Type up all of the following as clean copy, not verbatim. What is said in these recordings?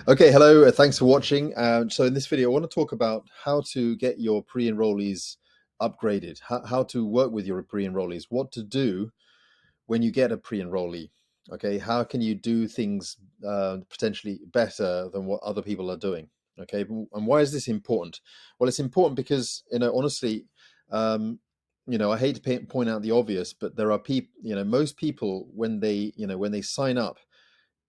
Okay, hello, thanks for watching. So in this video, I want to talk about how to get your pre-enrollees upgraded, how to work with your pre-enrollees, what to do when you get a pre-enrollee. Okay, how can you do things potentially better than what other people are doing? Okay, and why is this important? Well, it's important because, honestly, um, I hate to point out the obvious, but there are people, most people when they sign up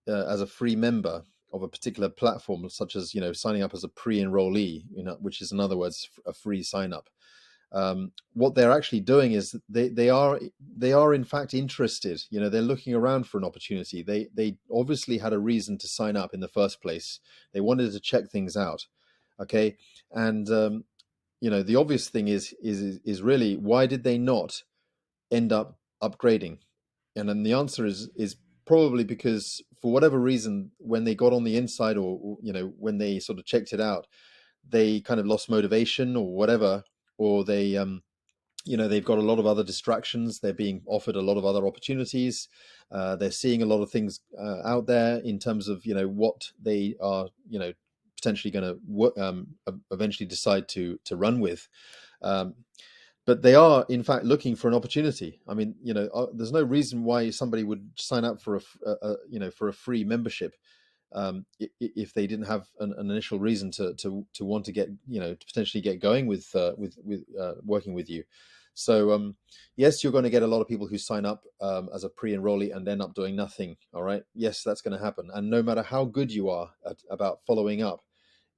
as a free member of a particular platform, such as signing up as a pre-enrollee, which is in other words a free sign up. What they're actually doing is they are in fact interested. They're looking around for an opportunity. They obviously had a reason to sign up in the first place. They wanted to check things out. Okay, and the obvious thing is really, why did they not end up upgrading? And then the answer is probably because, for whatever reason, when they got on the inside, or when they sort of checked it out, they kind of lost motivation or whatever, or they've got a lot of other distractions. They're being offered a lot of other opportunities. They're seeing a lot of things out there in terms of what they are potentially going to eventually decide to run with. Um, but they are in fact looking for an opportunity. I mean, there's no reason why somebody would sign up for for a free membership if they didn't have an initial reason to want to get to potentially get going with working with you. So yes, you're going to get a lot of people who sign up as a pre-enrollee and end up doing nothing. All right, yes, that's going to happen. And no matter how good you are about following up,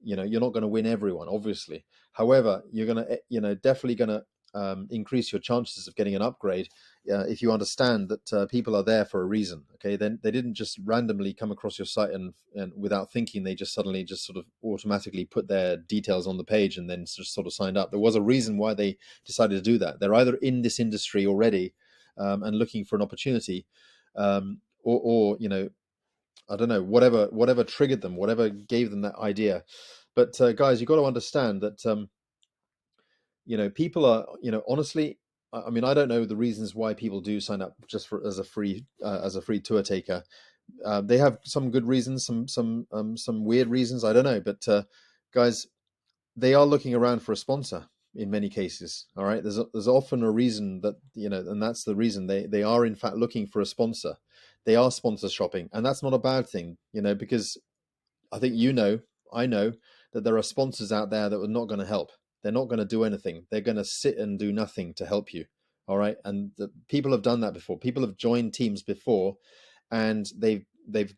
you're not going to win everyone, obviously. However, you're going to definitely going to increase your chances of getting an upgrade if you understand that people are there for a reason. Okay, then they didn't just randomly come across your site and without thinking, they just suddenly just sort of automatically put their details on the page and then just sort of signed up. There was a reason why they decided to do that. They're either in this industry already and looking for an opportunity, or I don't know, whatever triggered them, whatever gave them that idea. But guys, you've got to understand that people are, honestly, I mean, I don't know the reasons why people do sign up just for as a free tour taker. They have some good reasons, some weird reasons, I don't know. But guys, they are looking around for a sponsor in many cases. All right, there's often a reason that and that's the reason they are in fact looking for a sponsor. They are sponsor shopping, and that's not a bad thing, because I think I know that there are sponsors out there that are not going to help. They're not going to do anything. They're going to sit and do nothing to help you. All right, and people have done that before. People have joined teams before, and they've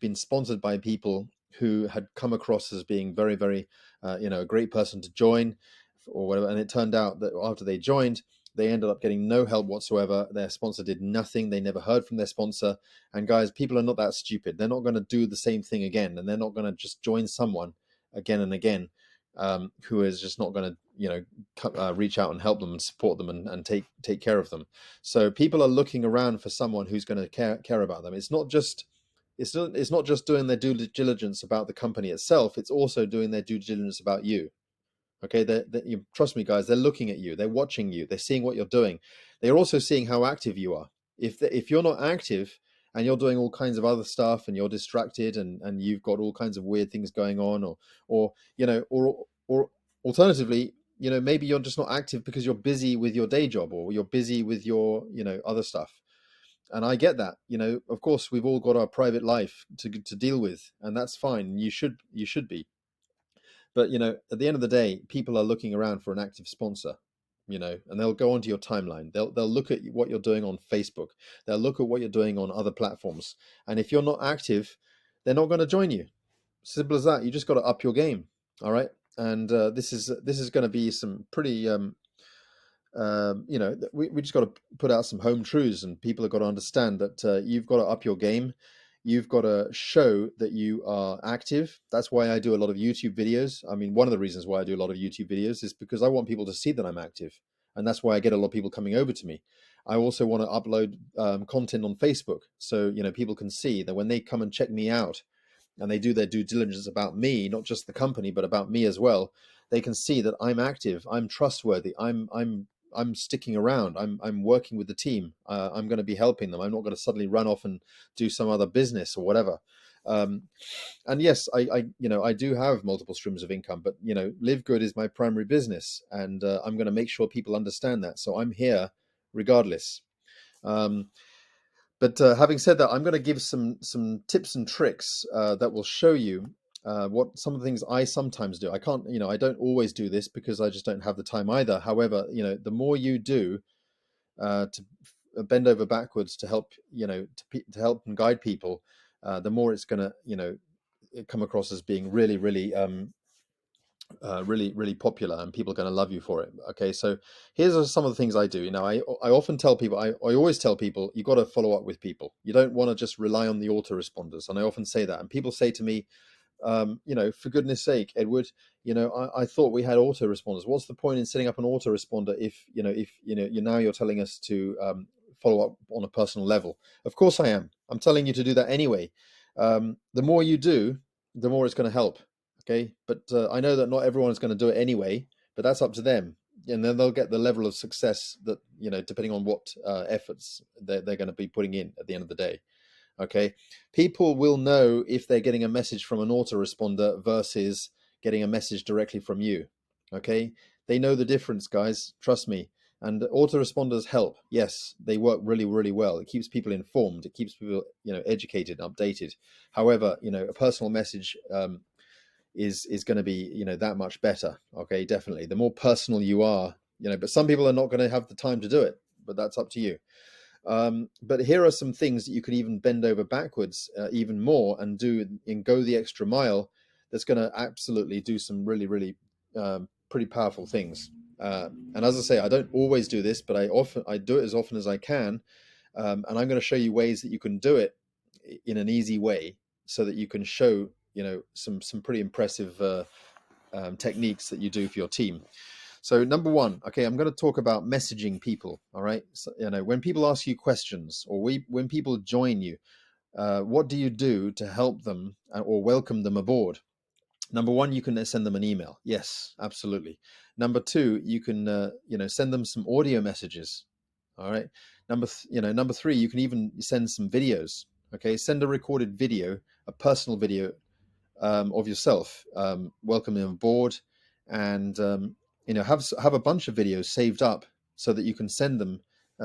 been sponsored by people who had come across as being very, very, a great person to join, or whatever. And it turned out that after they joined, they ended up getting no help whatsoever. Their sponsor did nothing. They never heard from their sponsor. And guys, people are not that stupid. They're not going to do the same thing again, and they're not going to just join someone again and again who is just not going to reach out and help them and support them and take care of them. So people are looking around for someone who's going to care about them. It's not just doing their due diligence about the company itself. It's also doing their due diligence about you. Okay, you trust me, guys. They're looking at you. They're watching you. They're seeing what you're doing. They're also seeing how active you are. If you're not active and you're doing all kinds of other stuff and you're distracted and you've got all kinds of weird things going on, or alternatively, maybe you're just not active because you're busy with your day job, or you're busy with your other stuff. And I get that. Of course, we've all got our private life to deal with, and that's fine. You should be. But at the end of the day, people are looking around for an active sponsor, and they'll go onto your timeline. They'll look at what you're doing on Facebook. They'll look at what you're doing on other platforms. And if you're not active, they're not going to join you. Simple as that. You just got to up your game. All right. And this is going to be some pretty we just got to put out some home truths, and people have got to understand that you've got to up your game. You've got to show that you are active. That's why I do a lot of YouTube videos. I mean, one of the reasons why I do a lot of YouTube videos is because I want people to see that I'm active. And that's why I get a lot of people coming over to me. I also want to upload content on Facebook, so people can see that when they come and check me out and they do their due diligence about me, not just the company, but about me as well, they can see that I'm active, I'm trustworthy, I'm sticking around. I'm working with the team. I'm going to be helping them. I'm not going to suddenly run off and do some other business or whatever. And yes, I do have multiple streams of income, but LiveGood is my primary business, and I'm going to make sure people understand that. So I'm here regardless. But having said that, I'm going to give some tips and tricks that will show you what some of the things I sometimes do. I can't, I don't always do this because I just don't have the time either. However, the more you do to bend over backwards to help, to help and guide people, the more it's going to, come across as being really, really really popular, and people are going to love you for it. Okay, so here's some of the things I do. I often tell people, I always tell people, you got to follow up with people. You don't want to just rely on the autoresponders, and I often say that. And people say to me, for goodness sake, Edward, I thought we had autoresponders. What's the point in setting up an autoresponder if you're telling us to follow up on a personal level? Of course I am. I'm telling you to do that anyway. The more you do, the more it's going to help. Okay, but I know that not everyone is going to do it anyway, but that's up to them, and then they'll get the level of success that, depending on what efforts they're going to be putting in at the end of the day. Okay, people will know if they're getting a message from an autoresponder versus getting a message directly from you. Okay, they know the difference, guys, trust me. And autoresponders help. Yes, they work really, really well. It keeps people informed, it keeps people educated, updated. However, a personal message is going to be that much better. Okay, definitely, the more personal you are, but some people are not going to have the time to do it, but that's up to you. But here are some things that you could even bend over backwards even more and do and go the extra mile. That's going to absolutely do some really, really pretty powerful things. And as I say, I don't always do this, but I do it as often as I can. And I'm going to show you ways that you can do it in an easy way, so that you can show some pretty impressive techniques that you do for your team. So number one, okay, I'm going to talk about messaging people. All right, so, when people ask you questions, or when people join you, what do you do to help them or welcome them aboard? Number one, you can send them an email. Yes, absolutely. Number two, you can send them some audio messages. All right. Number three, you can even send some videos. Okay, send a recorded video, a personal video of yourself welcoming them aboard, and have a bunch of videos saved up so that you can send them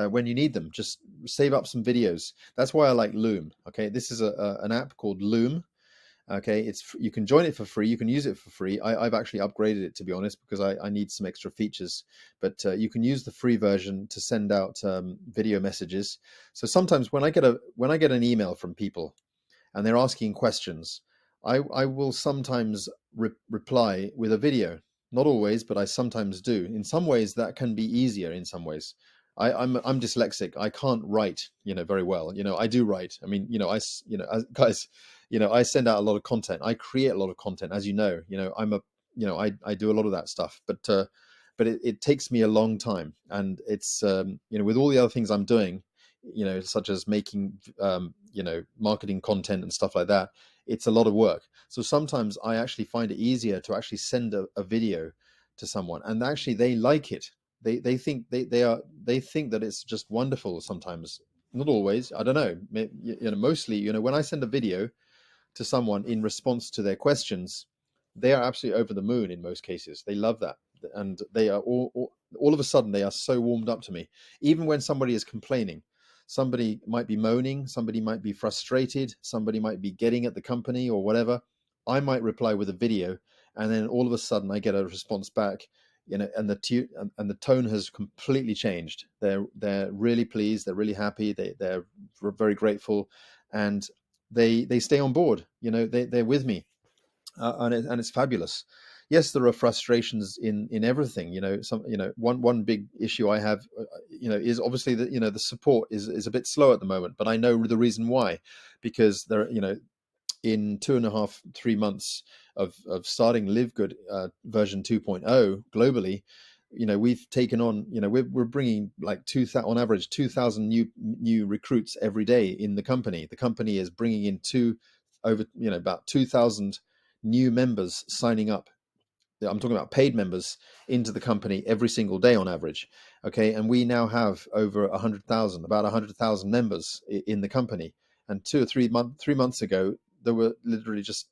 when you need them. Just save up some videos. That's why I like Loom. Okay, this is an app called Loom. Okay, you can join it for free. You can use it for free. I've actually upgraded it, to be honest, because I need some extra features. But you can use the free version to send out video messages. So sometimes when I get an email from people and they're asking questions, I will sometimes reply with a video. Not always, but I sometimes do. In some ways, that can be easier. In some ways, I'm dyslexic. I can't write, very well. I do write. I mean, guys, I send out a lot of content. I create a lot of content, as you know. I do a lot of that stuff, but it takes me a long time, and it's with all the other things I'm doing, such as making marketing content and stuff like that, it's a lot of work. So sometimes I actually find it easier to actually send a video to someone, and actually they like it. They think they think that it's just wonderful sometimes. Not always, I don't know. Mostly, when I send a video to someone in response to their questions, they are absolutely over the moon in most cases. They love that. And they are all of a sudden, they are so warmed up to me. Even when somebody is complaining, somebody might be moaning, somebody might be frustrated, somebody might be getting at the company or whatever, I might reply with a video, and then all of a sudden I get a response back, and the tone has completely changed. They're really pleased, they're really happy, they're very grateful, and they stay on board. They're with me, and it's fabulous. Yes, there are frustrations in everything. One big issue I have, is obviously that the support is a bit slow at the moment. But I know the reason why, because there, in 2.5-3 months of starting LiveGood version 2.0 globally, we've taken on, we're bringing like on average 2,000 new recruits every day in the company. The company is bringing in about 2,000 new members signing up. I'm talking about paid members into the company every single day on average. Okay, and we now have over about 100,000 members in the company. And 3 months ago, there were literally just,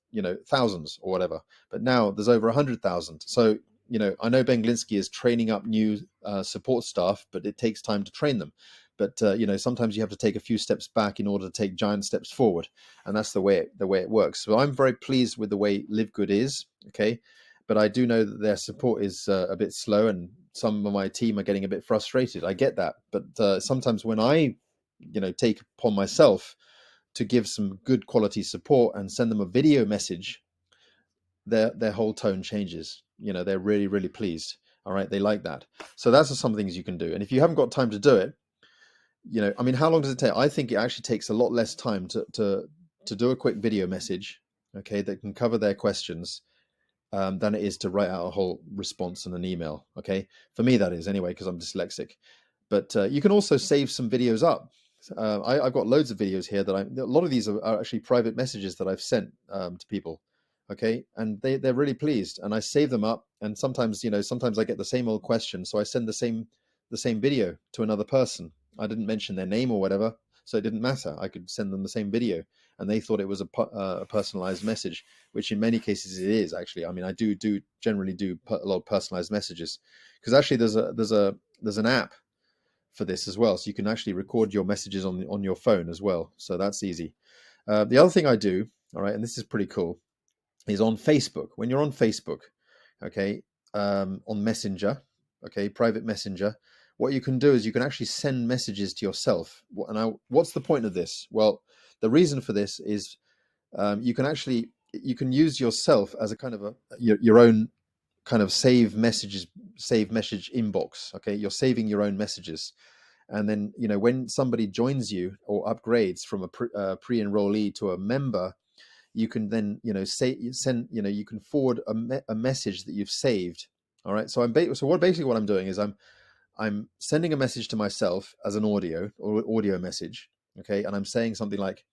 thousands or whatever, but now there's over 100,000. So, I know Ben Glinsky is training up new support staff, but it takes time to train them. But sometimes you have to take a few steps back in order to take giant steps forward, and that's the way it works. So I'm very pleased with the way LiveGood is. Okay, but I do know that their support is a bit slow, and some of my team are getting a bit frustrated. I get that, but sometimes when I, take upon myself to give some good quality support and send them a video message, their whole tone changes. They're really, really pleased. All right, they like that. So that's some things you can do. And if you haven't got time to do it, I mean, how long does it take? I think it actually takes a lot less time to do a quick video message, okay, that can cover their questions, than it is to write out a whole response in an email. Okay, for me that is anyway, because I'm dyslexic. But you can also save some videos up. I've got loads of videos here that a lot of these are actually private messages that I've sent to people. Okay, and they're really pleased, and I save them up. And sometimes I get the same old question, so I send the same video to another person. I didn't mention their name or whatever, so it didn't matter. I could send them the same video, and they thought it was a personalized message, which in many cases it is actually. I mean, I do generally do a lot of personalized messages, because actually there's an app for this as well, so you can actually record your messages on your phone as well. So that's easy. The other thing I do, all right, and this is pretty cool, is on Facebook. When you're on Facebook, okay, on Messenger, okay, private Messenger, what you can do is you can actually send messages to yourself. And what's the point of this? Well, the reason for this is you can use yourself as a kind of your own kind of save message inbox. Okay, you're saving your own messages, and then when somebody joins you or upgrades from a pre-enrollee to a member, you can then you can forward a message that you've saved. All right, so what I'm doing is I'm sending a message to myself as an audio message. Okay, and I'm saying something like,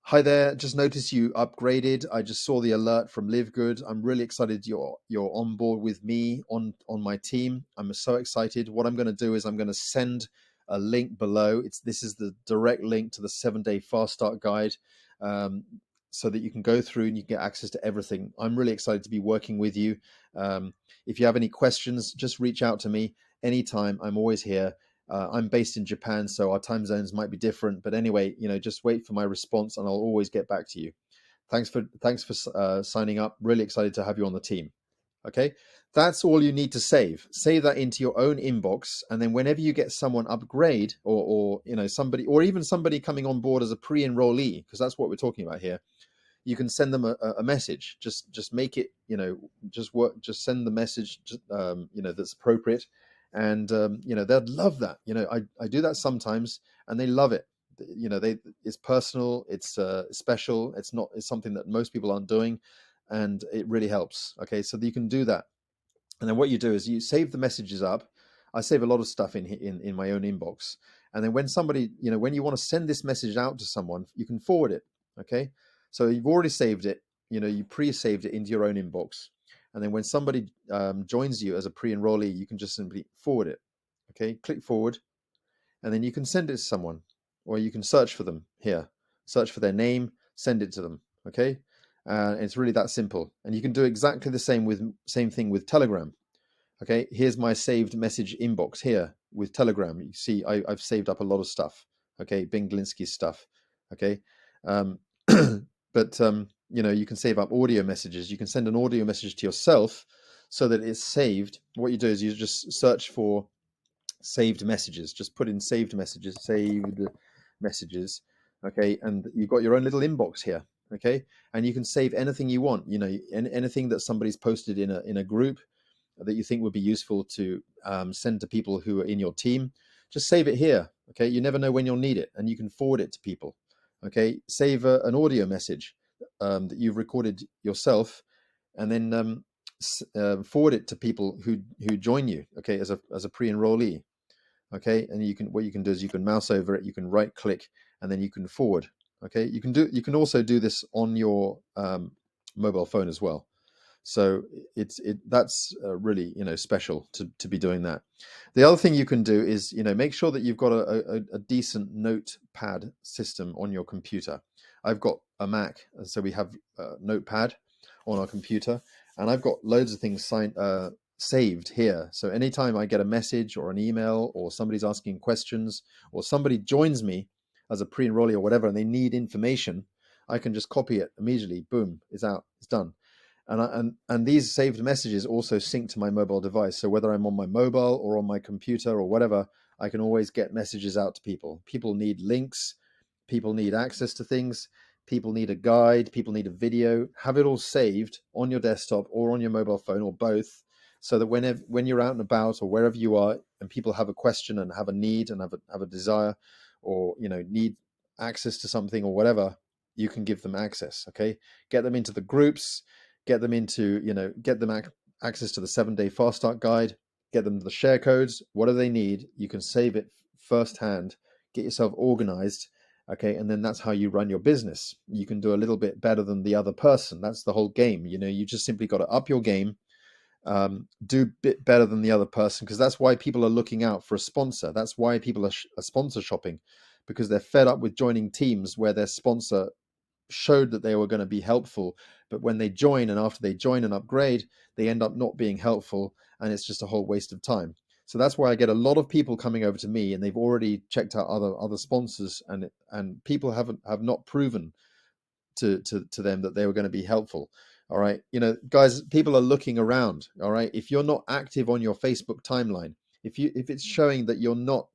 "Hi there, just noticed you upgraded. I just saw the alert from LiveGood. I'm really excited you're on board with me on my team. I'm so excited. What I'm going to do is I'm going to send a link below. This is the direct link to the 7-day fast start guide, so that you can go through and you can get access to everything. I'm really excited to be working with you. If you have any questions, just reach out to me anytime. I'm always here. I'm based in Japan, so our time zones might be different. But anyway, just wait for my response, and I'll always get back to you. Thanks for signing up. Really excited to have you on the team." Okay, that's all you need to save. Save that into your own inbox, and then whenever you get someone upgrade, or somebody, or even somebody coming on board as a pre-enrollee, because that's what we're talking about here, you can send them a message. Just make it, just send the message, that's appropriate. And, they'd love that. I do that sometimes, and they love it. It's personal, it's special. It's something that most people aren't doing, and it really helps. Okay, so you can do that. And then what you do is you save the messages up. I save a lot of stuff in my own inbox. And then when somebody, when you want to send this message out to someone, you can forward it. Okay, so you've already saved it. You pre-saved it into your own inbox. And then when somebody joins you as a pre-enrollee, you can just simply forward it. Okay, click forward, and then you can send it to someone, or you can search for them here. Search for their name, send it to them. Okay, it's really that simple. And you can do exactly the same thing with Telegram. Okay, here's my saved message inbox here with Telegram. You see, I've saved up a lot of stuff. Okay, Ben Glinsky's stuff. Okay, but you can save up audio messages. You can send an audio message to yourself so that it's saved. What you do is you just search for saved messages. Just put in saved messages. Okay, and you've got your own little inbox here. Okay, and you can save anything you want. Anything that somebody's posted in a group that you think would be useful to send to people who are in your team. Just save it here. Okay, you never know when you'll need it, and you can forward it to people. Okay, save an audio message that you've recorded yourself, and then forward it to people who join you. Okay, as a pre-enrollee. Okay, and what you can do is you can mouse over it, you can right click, and then you can forward. Okay, you can also do this on your mobile phone as well. So that's really special to be doing that. The other thing you can do is make sure that you've got a decent notepad system on your computer. I've got a Mac, and so we have Notepad on our computer, and I've got loads of things saved here. So anytime I get a message or an email, or somebody's asking questions, or somebody joins me as a pre-enrollee or whatever, and they need information, I can just copy it immediately. Boom, it's out, it's done. And these saved messages also sync to my mobile device. So whether I'm on my mobile or on my computer or whatever, I can always get messages out to people. People need links. People need access to things. People need a guide. People need a video. Have it all saved on your desktop or on your mobile phone or both, so that when you're out and about or wherever you are, and people have a question and have a need and have a desire, or need access to something or whatever, you can give them access. Okay, get them into the groups, get them into get them access to the 7-day fast start guide, get them the share codes, whatever they need. You can save it firsthand, get yourself organized. Okay, and then that's how you run your business. You can do a little bit better than the other person. That's the whole game. You just simply got to up your game, do a bit better than the other person, because that's why people are looking out for a sponsor. That's why people are sponsor shopping, because they're fed up with joining teams where their sponsor showed that they were going to be helpful, but when they join and after they join and upgrade, they end up not being helpful, and it's just a whole waste of time. So that's why I get a lot of people coming over to me, and they've already checked out other sponsors, and people have not proven to them that they were going to be helpful. All right, guys, people are looking around. All right, if you're not active on your Facebook timeline, if it's showing that you're not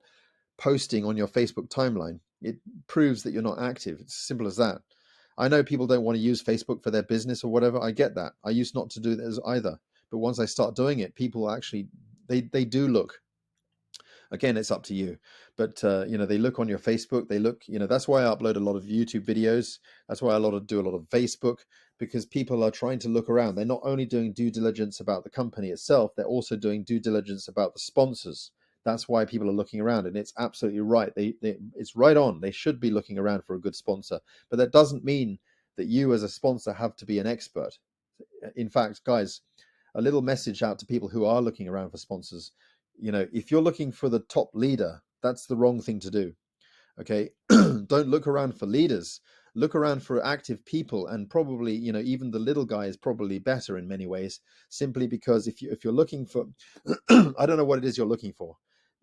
posting on your Facebook timeline, it proves that you're not active. It's as simple as that. I know people don't want to use Facebook for their business or whatever. I get that. I used not to do this either. But once I start doing it, people actually, they do look. Again, it's up to you. But, they look on your Facebook. They look, that's why I upload a lot of YouTube videos. That's why do a lot of Facebook, because people are trying to look around. They're not only doing due diligence about the company itself, they're also doing due diligence about the sponsors. That's why people are looking around, and it's absolutely right. It's right on. They should be looking around for a good sponsor, but that doesn't mean that you as a sponsor have to be an expert. In fact, guys, a little message out to people who are looking around for sponsors. If you're looking for the top leader, that's the wrong thing to do. Okay, don't look around for leaders. Look around for active people, and probably even the little guy is probably better in many ways. Simply because if you're looking for, I don't know what it is you're looking for.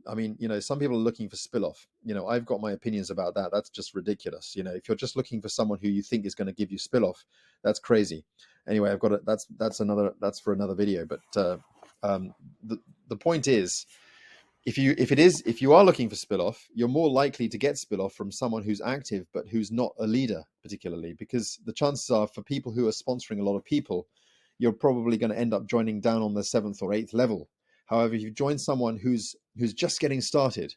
I mean, some people are looking for spill-off. I've got my opinions about that. That's just ridiculous. If you're just looking for someone who you think is going to give you spill-off, that's crazy. Anyway, I've got it. That's for another video. But the point is, if you are looking for spill-off, you're more likely to get spill-off from someone who's active but who's not a leader particularly, because the chances are, for people who are sponsoring a lot of people, you're probably going to end up joining down on the 7th or 8th level. However, if you join someone who's just getting started,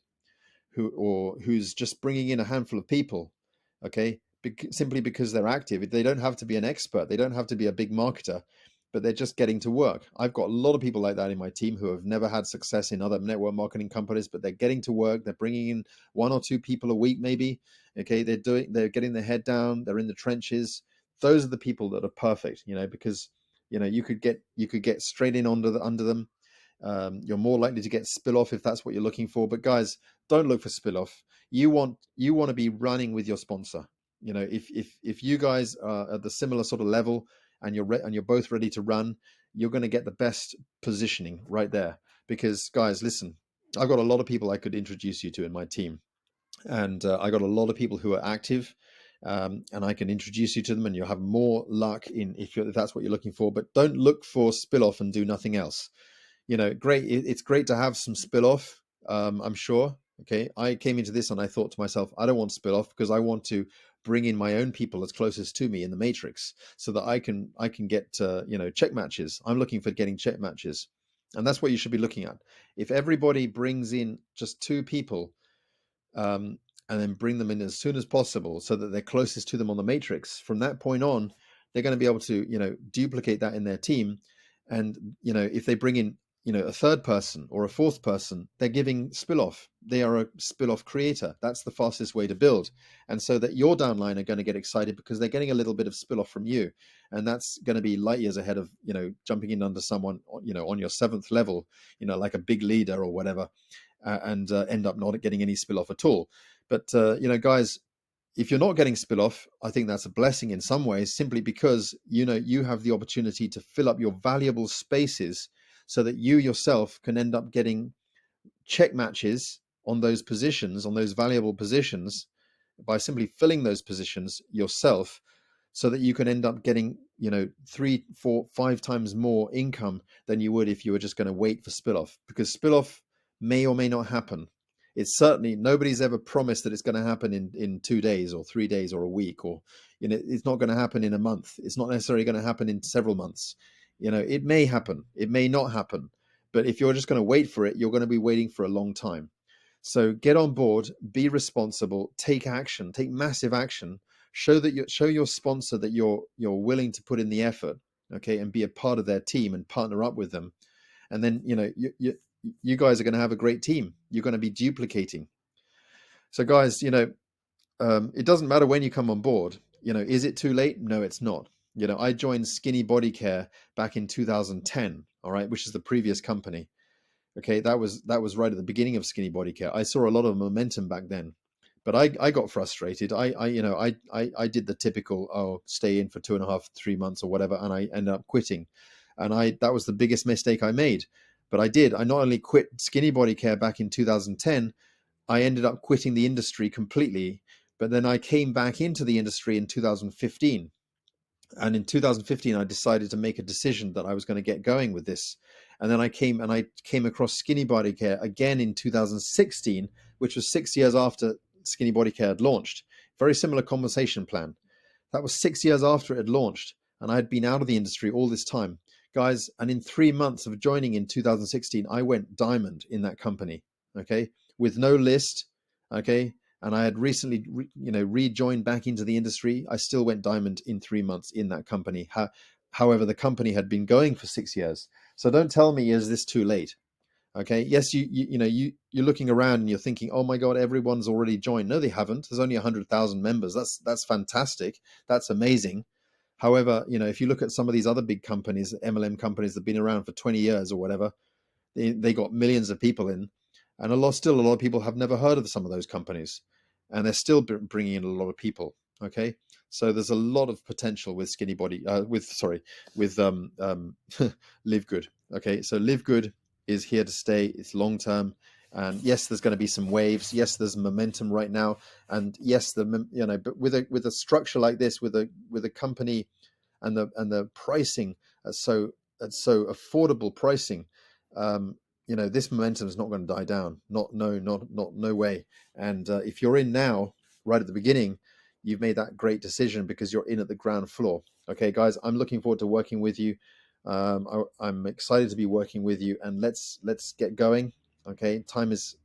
who's just bringing in a handful of people, okay, simply because they're active, they don't have to be an expert, they don't have to be a big marketer, but they're just getting to work. I've got a lot of people like that in my team who have never had success in other network marketing companies, but they're getting to work. They're bringing in 1 or 2 people a week, maybe. Okay, they're getting their head down. They're in the trenches. Those are the people that are perfect, because you could get straight in under them. You're more likely to get spill off if that's what you're looking for. But guys, don't look for spill off. You want to be running with your sponsor. If you guys are at the similar sort of level, and you're both ready to run, you're going to get the best positioning right there. Because guys, listen, I've got a lot of people I could introduce you to in my team, and I got a lot of people who are active, and I can introduce you to them, and you'll have more luck if that's what you're looking for. But don't look for spill off and do nothing else. Great. It's great to have some spill off. I'm sure. Okay. I came into this and I thought to myself, I don't want spill off, because I want to bring in my own people as closest to me in the matrix, so that I can get, check matches. I'm looking for getting check matches. And that's what you should be looking at. If everybody brings in just 2 people, and then bring them in as soon as possible, so that they're closest to them on the matrix, from that point on, they're going to be able to, duplicate that in their team. And, if they bring in, a 3rd person or a 4th person, they're giving spill-off. They are a spill-off creator. That's the fastest way to build. And so that your downline are going to get excited, because they're getting a little bit of spill-off from you. And that's going to be light years ahead of, jumping in under someone, on your 7th level, like a big leader or whatever, and end up not getting any spill-off at all. But, guys, if you're not getting spill off, I think that's a blessing in some ways, simply because you have the opportunity to fill up your valuable spaces so that you yourself can end up getting check matches on those positions, on those valuable positions, by simply filling those positions yourself, so that you can end up getting 3, 4, 5 times more income than you would if you were just going to wait for spill off, because spill off may or may not happen. It's certainly, nobody's ever promised that it's going to happen in 2 days or 3 days or a week, or it's not going to happen in a month. It's not necessarily going to happen in several months. It may happen, it may not happen, but if you're just going to wait for it, you're going to be waiting for a long time. So get on board, be responsible, take action, take massive action. Show your sponsor that you're willing to put in the effort, okay, and be a part of their team and partner up with them. And then you guys are going to have a great team. You're going to be duplicating. So guys, it doesn't matter when you come on board. Is it too late? No, it's not. I joined Skinny Body Care back in 2010, all right, which is the previous company. Okay, that was right at the beginning of Skinny Body Care. I saw a lot of momentum back then, but I got frustrated. I did the typical, stay in for 2.5, 3 months or whatever, and I ended up quitting. And that was the biggest mistake I made. But I not only quit Skinny Body Care back in 2010, I ended up quitting the industry completely. But then I came back into the industry in 2015. And in 2015, I decided to make a decision that I was going to get going with this. And then I came across Skinny Body Care again in 2016, which was 6 years after Skinny Body Care had launched. Very similar conversation plan. That was 6 years after it had launched, and I had been out of the industry all this time, guys. And in 3 months of joining in 2016, I went diamond in that company, okay, with no list, okay. And I had recently, rejoined back into the industry. I still went diamond in 3 months in that company. However, the company had been going for 6 years. So don't tell me, is this too late? Okay. Yes, you're looking around and you're thinking, oh my God, everyone's already joined. No, they haven't. There's only 100,000 members. That's fantastic. That's amazing. However, if you look at some of these other big companies, MLM companies that have been around for 20 years or whatever, they got millions of people in, and a lot of people have never heard of some of those companies, and they're still bringing in a lot of people. Okay, so there's a lot of potential with Skinny Body, with LiveGood. Okay, so LiveGood is here to stay. It's long term, and yes, there's going to be some waves. Yes, there's momentum right now, and yes, but with a structure like this, with a company and the pricing so affordable pricing, this momentum is not going to die down. No way. And if you're in now, right at the beginning, you've made that great decision because you're in at the ground floor. Okay, guys, I'm looking forward to working with you. I'm excited to be working with you, and let's get going. Okay, time is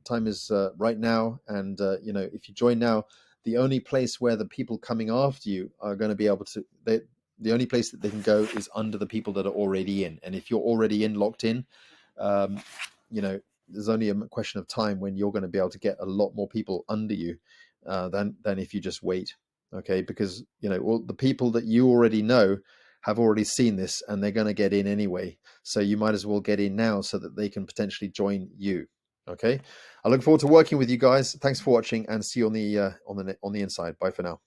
right now, and if you join now, the only place where the people coming after you are going to be able to, the only place that they can go is under the people that are already in. And if you're already in, locked in, um, there's only a question of time when you're going to be able to get a lot more people under you than if you just wait. Okay, because all the people that you already know have already seen this, and they're going to get in anyway. So you might as well get in now so that they can potentially join you. Okay, I look forward to working with you guys. Thanks for watching, and see you on the inside. Bye for now.